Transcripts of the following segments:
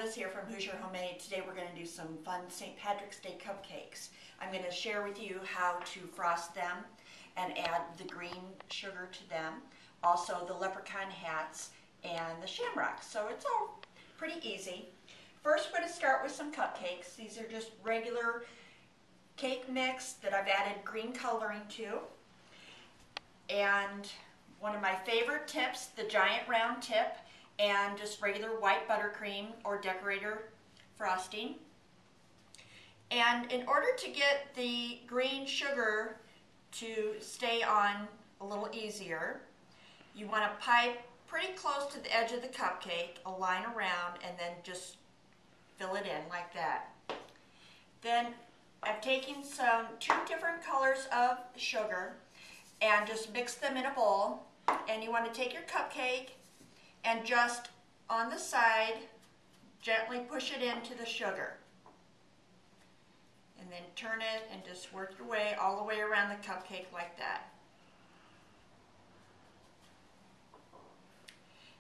Liz here from Hoosier Homemade. Today we're going to do some fun St. Patrick's Day cupcakes. I'm going to share with you how to frost them and add the green sugar to them. Also the Leprechaun Hats and the Shamrocks. So it's all pretty easy. First we're going to start with some cupcakes. These are just regular cake mix that I've added green coloring to. And one of my favorite tips, the giant round tip, and just regular white buttercream or decorator frosting. And in order to get the green sugar to stay on a little easier, you want to pipe pretty close to the edge of the cupcake, a line around, and then just fill it in like that. Then I've taken two different colors of sugar and just mix them in a bowl. And you want to take your cupcake and just on the side gently push it into the sugar. And then turn it and just work your way all the way around the cupcake like that.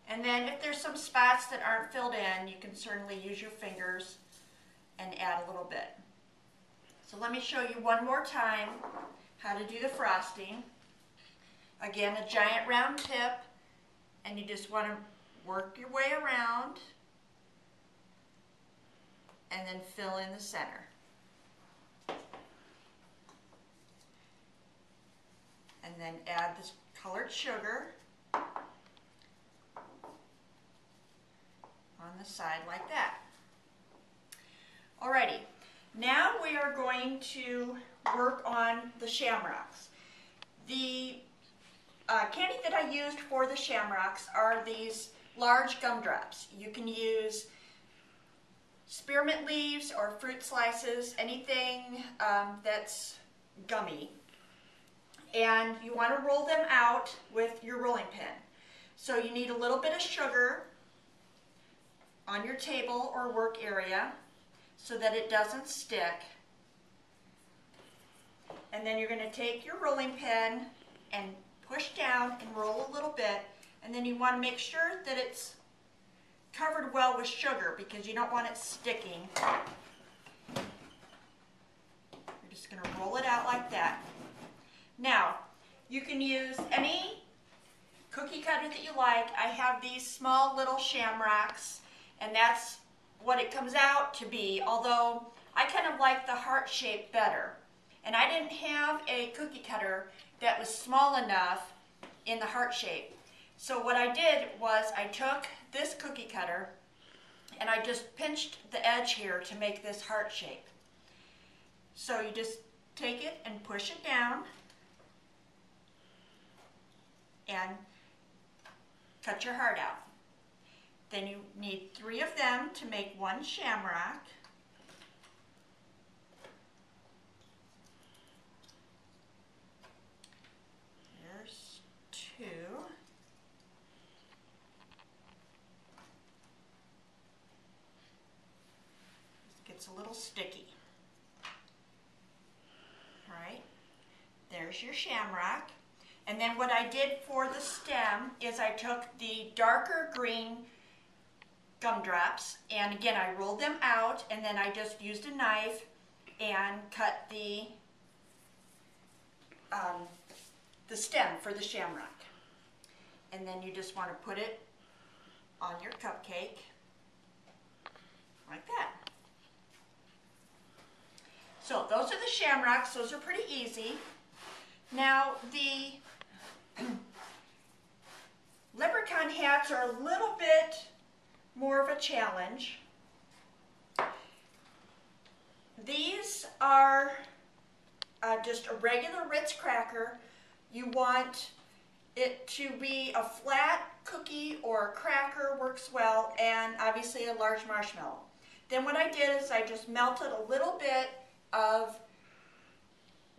And then if there's some spots that aren't filled in, you can certainly use your fingers and add a little bit. So let me show you one more time how to do the frosting. Again, a giant round tip, and you just want to work your way around and then fill in the center. And then add this colored sugar on the side like that. Alrighty, now we are going to work on the Shamrocks. The candy that I used for the Shamrocks are these large gumdrops. You can use spearmint leaves or fruit slices, anything that's gummy. And you want to roll them out with your rolling pin. So you need a little bit of sugar on your table or work area so that it doesn't stick. And then you're going to take your rolling pin and push down and roll a little bit, and then you want to make sure that it's covered well with sugar because you don't want it sticking. You're just going to roll it out like that. Now, you can use any cookie cutter that you like. I have these small little Shamrocks, and that's what it comes out to be, although I kind of like the heart shape better. And I didn't have a cookie cutter that was small enough in the heart shape. So what I did was I took this cookie cutter and I just pinched the edge here to make this heart shape. So you just take it and push it down and cut your heart out. Then you need 3 of them to make one Shamrock. There's 2. This gets a little sticky. All right, there's your Shamrock. And then what I did for the stem is I took the darker green gumdrops, and again I rolled them out, and then I just used a knife and cut the stem for the Shamrock. And then you just want to put it on your cupcake like that. So those are the Shamrocks. Those are pretty easy. Now the Leprechaun Hats are a little bit more of a challenge. These are just a regular Ritz cracker. You want it to be a flat cookie or a cracker works well, and obviously a large marshmallow. Then what I did is I just melted a little bit of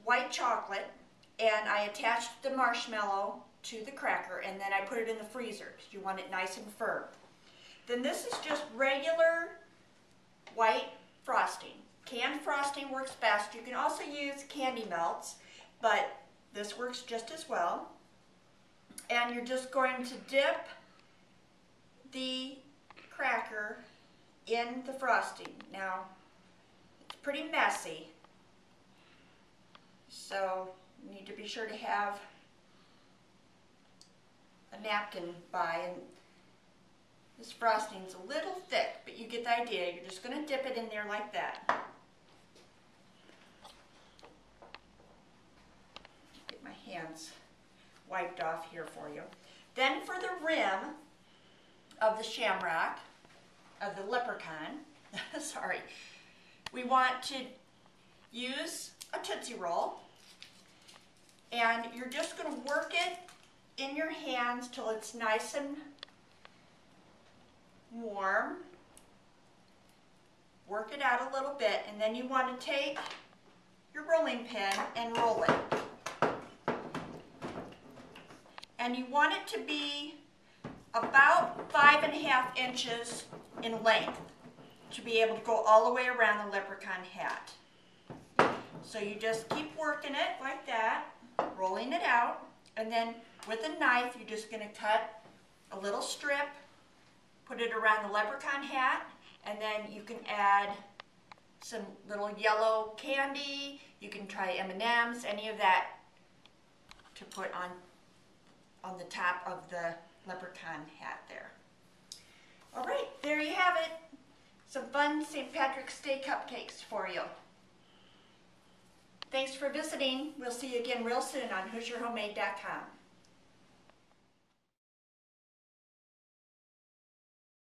white chocolate and I attached the marshmallow to the cracker, and then I put it in the freezer because you want it nice and firm. Then this is just regular white frosting. Canned frosting works best. You can also use candy melts, but this works just as well. And you're just going to dip the cracker in the frosting. Now, it's pretty messy, so you need to be sure to have a napkin by. And this frosting's a little thick, but you get the idea. You're just going to dip it in there like that. Get my hands wiped off here for you. Then for the rim of the shamrock, of the leprechaun, sorry, we want to use a Tootsie Roll, and you're just going to work it in your hands till it's nice and warm. Work it out a little bit, and then you want to take your rolling pin and roll it. And you want it to be about 5.5 inches in length to be able to go all the way around the leprechaun hat. So you just keep working it like that, rolling it out, and then with a knife you're just going to cut a little strip, put it around the leprechaun hat, and then you can add some little yellow candy. You can try M&Ms, any of that, to put on the top of the leprechaun hat there. All right, there you have it. Some fun St. Patrick's Day cupcakes for you. Thanks for visiting. We'll see you again real soon on HoosierHomemade.com.